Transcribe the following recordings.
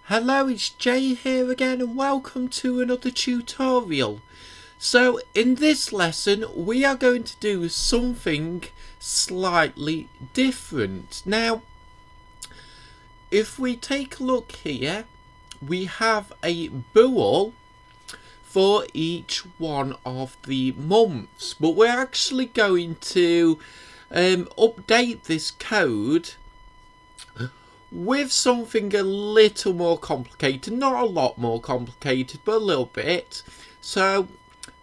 Hello, it's Jay here again and welcome to another tutorial. So in this lesson we are going to do something slightly different. Now if we take a look here, we have a bool for each one of the months, but we're actually going to update this code with something a little more complicated. Not a lot more complicated, but a little bit. So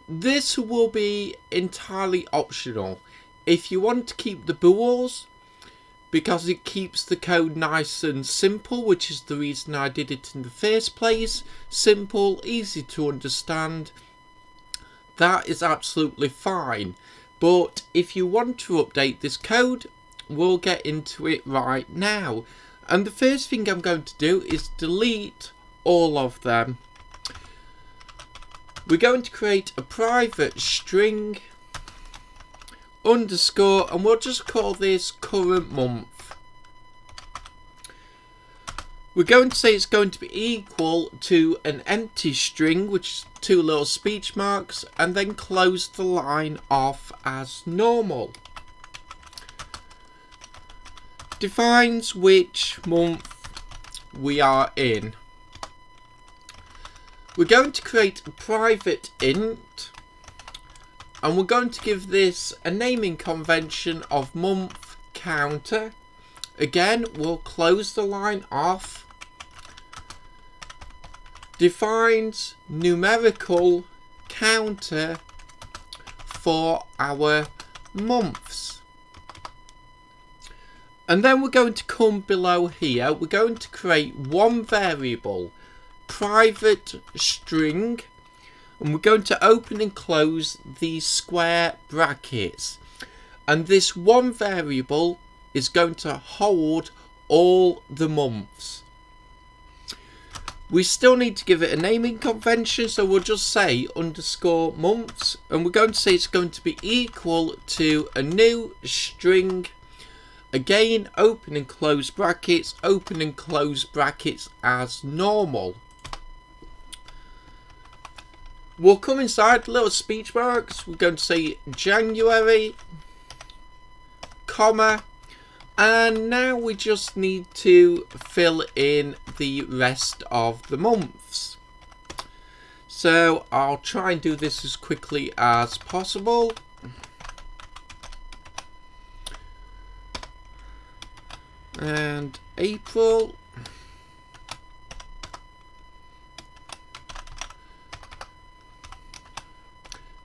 this will be entirely optional. If you want to keep the bools, because it keeps the code nice and simple, which is the reason I did it in the first place. Simple, easy to understand. That is absolutely fine. But if you want to update this code, we'll get into it right now. And the first thing I'm going to do is delete all of them. We're going to create a private string underscore, and we'll just call this current month. We're going to say it's going to be equal to an empty string, which is two little speech marks, and then close the line off as normal. Defines which month we are in. We're going to create a private int, and we're going to give this a naming convention of month counter. Again, we'll close the line off. Defines numerical counter for our months. And then we're going to come below here. We're going to create one variable, private string, and we're going to open and close these square brackets. And this one variable is going to hold all the months. We still need to give it a naming convention, so we'll just say underscore months, and we're going to say it's going to be equal to a new string. Again, open and close brackets as normal. We'll come inside little speech marks. We're going to say January, comma, and now we just need to fill in the rest of the months. So I'll try and do this as quickly as possible. And April,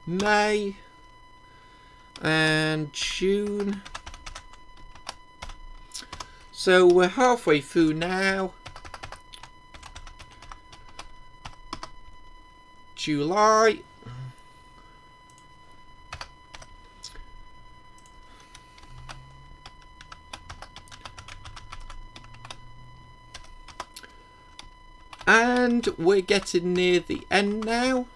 May, and June. So we're halfway through now. July. And we're getting near the end now.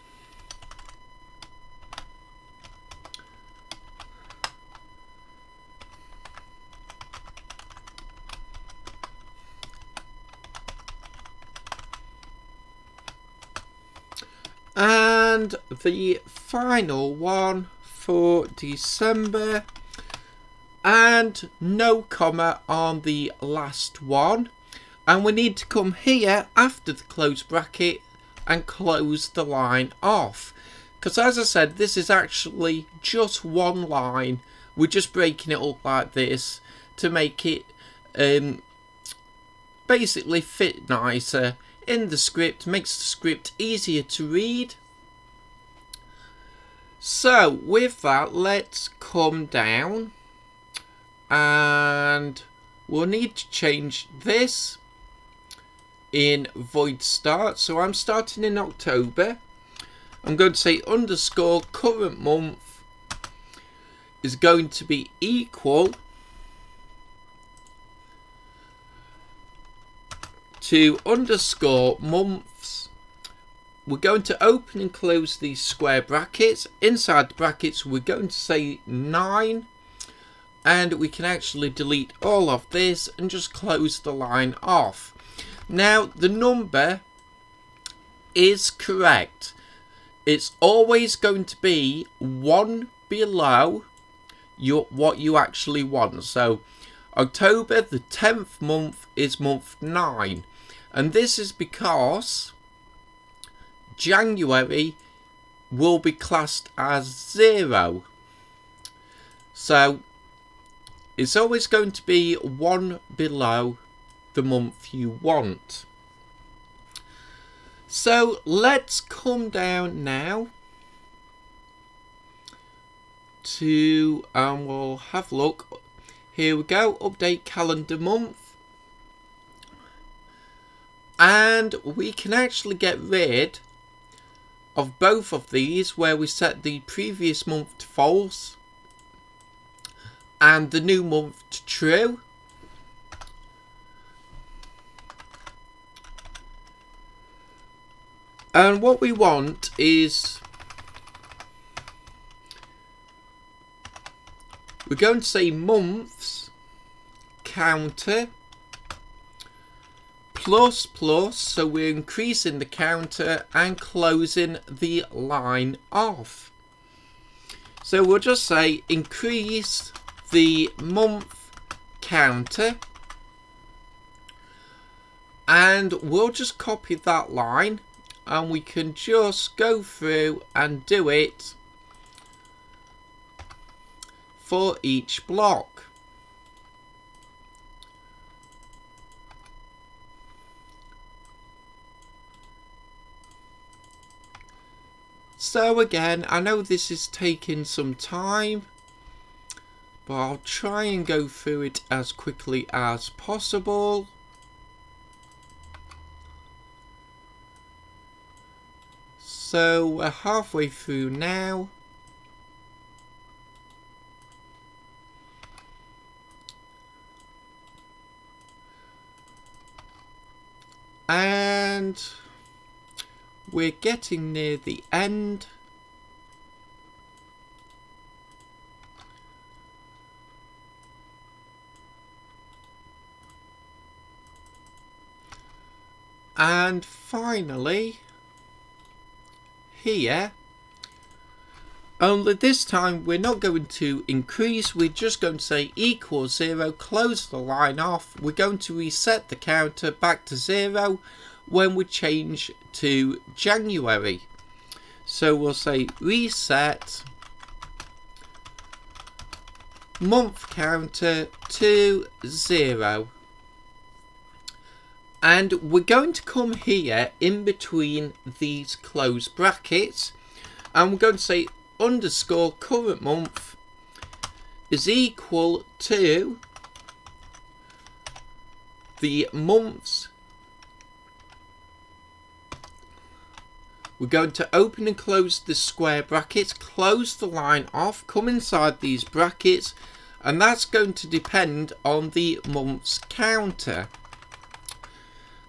And the final one for December. And no comma on the last one. And we need to come here after the close bracket and close the line off. Because as I said, this is actually just one line. We're just breaking it up like this to make it basically fit nicer in the script. Makes the script easier to read. So with that, let's come down. And we'll need to change this in void start. So I'm starting in October. I'm going to say underscore current month is going to be equal to underscore months. We're going to open and close these square brackets. Inside the brackets we're going to say 9, and we can actually delete all of this and just close the line off. Now the number is correct. It's always going to be one below what you actually want. So October, the 10th month, is month 9. And this is because January will be classed as 0. So it's always going to be one below the month you want. So let's come down now to, and we'll have a look. Here we go, update calendar month. And we can actually get rid of both of these, where we set the previous month to false and the new month to true. And what we want is, we're going to say months counter plus plus, so we're increasing the counter and closing the line off. So we'll just say increase the month counter, and we'll just copy that line, and we can just go through and do it for each block. So again, I know this is taking some time, but I'll try and go through it as quickly as possible. So we're halfway through now. And we're getting near the end. And finally, here, only this time we're not going to increase, we're just going to say equals 0, close the line off. We're going to reset the counter back to 0 when we change to January. So we'll say reset month counter to 0. And we're going to come here in between these closed brackets, and we're going to say underscore current month is equal to the months. We're going to open and close the square brackets, close the line off, come inside these brackets, and that's going to depend on the months counter.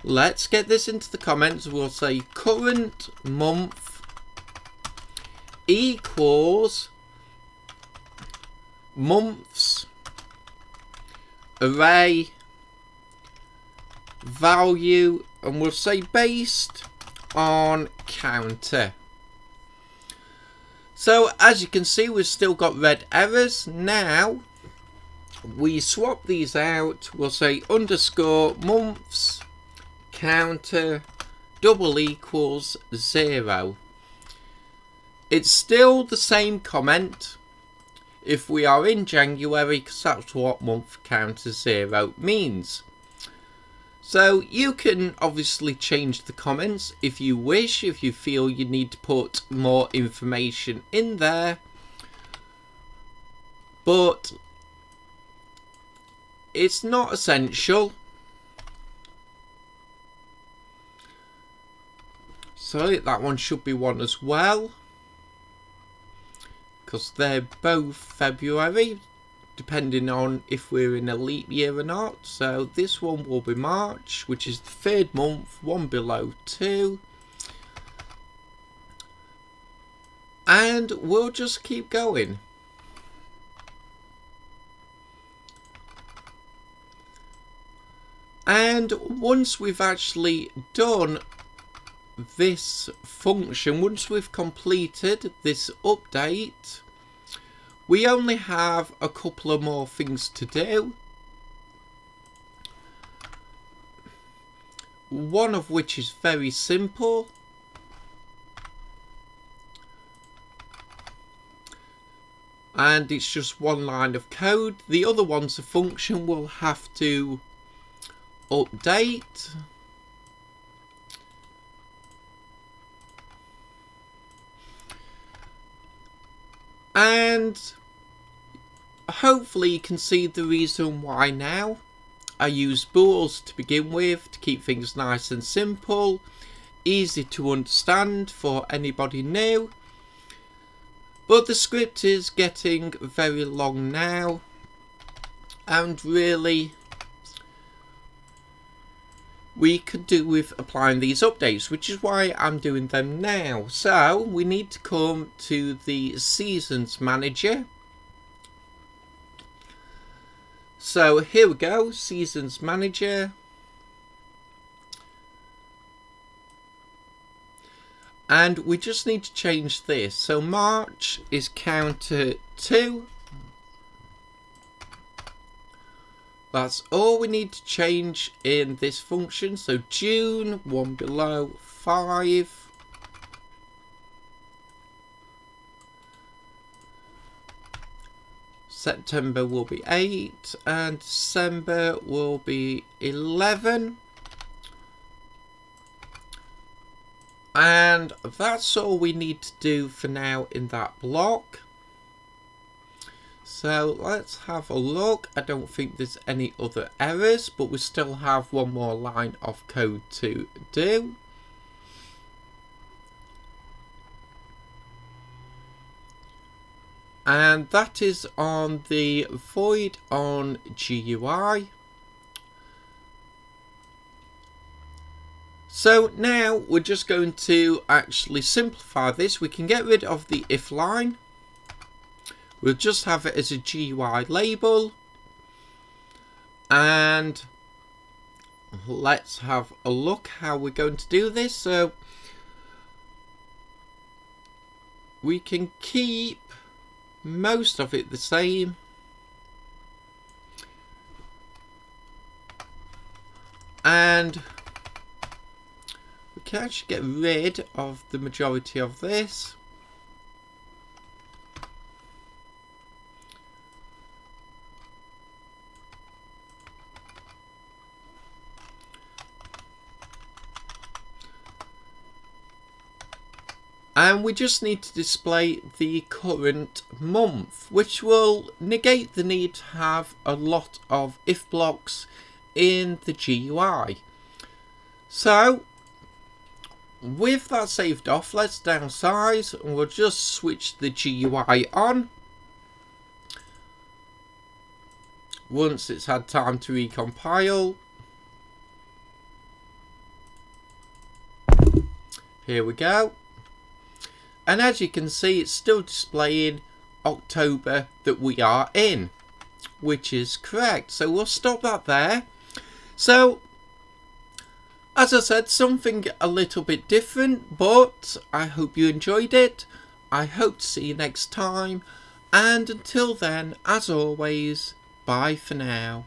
Let's get this into the comments. We'll say current month equals months array value, and we'll say based on counter. So as you can see, we've still got red errors. Now we swap these out. We'll say underscore months counter double equals 0. It's still the same comment if we are in January, because that's what month counter 0 means. So you can obviously change the comments if you wish, if you feel you need to put more information in there, but it's not essential. So that one should be 1 as well, because they're both February, depending on if we're in a leap year or not. So this one will be March, which is the 3rd month, 1 below 2. And we'll just keep going. And once we've actually done this function, once we've completed this update, we only have a couple of more things to do. One of which is very simple. And it's just one line of code. The other one's a function we'll have to update. And hopefully you can see the reason why now. I use bools to begin with to keep things nice and simple, easy to understand for anybody new. But the script is getting very long now, and really we could do with applying these updates, which is why I'm doing them now. So we need to come to the Seasons Manager. So here we go, Seasons Manager. And we just need to change this. So March is counter 2. That's all we need to change in this function. So June, 1 below 5. September will be 8 and December will be 11. And that's all we need to do for now in that block. So let's have a look. I don't think there's any other errors, but we still have one more line of code to do. And that is on the void on GUI. So now we're just going to actually simplify this. We can get rid of the if line. We'll just have it as a GUI label. And let's have a look how we're going to do this. So we can keep most of it the same. And we can actually get rid of the majority of this. And we just need to display the current month, which will negate the need to have a lot of if blocks in the GUI. So with that saved off, let's downsize and we'll just switch the GUI on. Once it's had time to recompile. Here we go. And as you can see, it's still displaying October that we are in, which is correct. So we'll stop that there. So, as I said, something a little bit different, but I hope you enjoyed it. I hope to see you next time. And until then, as always, bye for now.